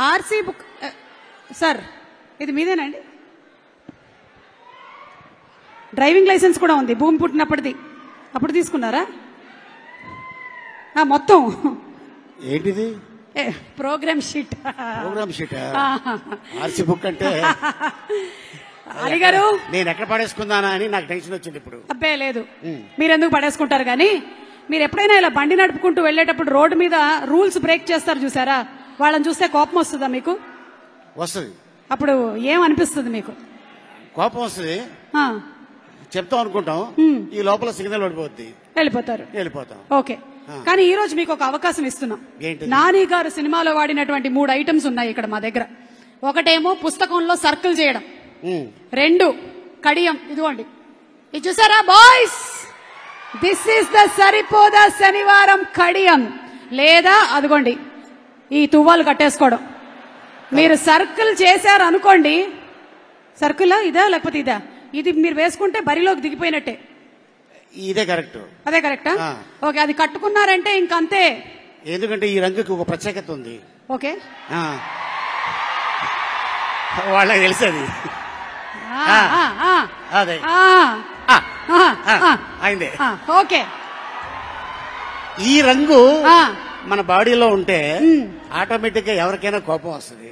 RC book sir ఇది మీదేనండి? Driving licence కూడా ఉంది, భూమి పుట్టినప్పటిది. అప్పుడు తీసుకున్నారా? మొత్తం ఏంటిది? Program sheet. Program sheet RC book అంటే అలీ గారు నేను ఎక్కడ పడేసుకుందానా అని నాకు టెన్షన్ వచ్చింది ఇప్పుడు. అబ్బే లేదు, మీరెందుకు పడేసుకుంటారు కానీ మీరు ఎప్పుడైనా ఇలా బండి నడుపుకుంటూ వెళ్లేటప్పుడు రోడ్డు మీద రూల్స్ బ్రేక్ చేస్తారు చూసారా, వాళ్ళని చూస్తే కోపం వస్తుందా మీకు? వస్తుంది. అప్పుడు ఏమనిపిస్తుంది మీకు? కోపం వస్తుంది, చెప్తాం అనుకుంటాం, ఈ లోపల సిగ్నల్ పడిపోద్ది, వెళ్ళిపోతాం. ఓకే, కానీ ఈ రోజు మీకు ఒక అవకాశం ఇస్తున్నాం. నాని గారు సినిమాలో వాడినటువంటి 3 ఐటమ్స్ ఉన్నాయి ఇక్కడ మా దగ్గర. ఒకటేమో పుస్తకంలో సర్కిల్ చేయడం, 2 కడియం, ఇదిగోండి ఇది చూసారా బాయ్స్, దిస్ ఈస్ ద సరిపోదా శనివారం కడియం, లేదా అదిగోండి ఈ తువ్వాలు కట్టేసుకోవడం. మీరు సర్కిల్ చేశారు అనుకోండి, సర్కిల్ ఇదా లేకపోతే ఇదా, ఇది మీరు వేసుకుంటే బరిలోకి దిగిపోయినట్టే. ఇదే కరెక్ట్. అదే కరెక్టా? ఓకే, అది కట్టుకున్నారంటే ఇంకంతే. ఎందుకంటే ఈ రంగుకి ఒక ప్రత్యేకత ఉంది. ఓకే, వాళ్ళకి తెలిసేది. అదే అయిందే. ఓకే, ఈ రంగు మన బాడీలో ఉంటే ఆటోమేటిక్ గా ఎవరికైనా కోపం వస్తుంది.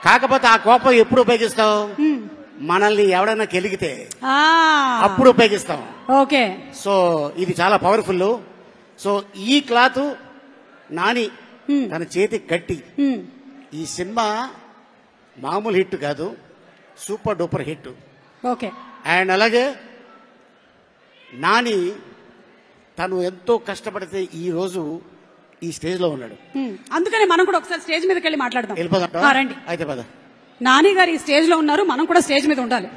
కాకపోతే ఆ కోపం ఎప్పుడు ఉపయోగిస్తాం? మనల్ని ఎవడైనా కెలిగితే అప్పుడు ఉపయోగిస్తాం. ఓకే, సో ఇది చాలా పవర్ఫుల్. సో ఈ క్లాత్ నాని తన చేతికి కట్టి, ఈ సినిమా మామూలు హిట్ కాదు, super duper hit. Okay, and అలాగే నాని తను ఎంతో కష్టపడితే ఈ రోజు ఈ స్టేజ్ లో ఉన్నాడు. అందుకనే మనం కూడా ఒకసారి స్టేజ్ మీదకి వెళ్ళి మాట్లాడదాం. వెళ్ళిపోదాం, రండి. అయితే పద. నాని గారు ఈ స్టేజ్ లో ఉన్నారు, మనం కూడా స్టేజ్ మీద ఉండాలి.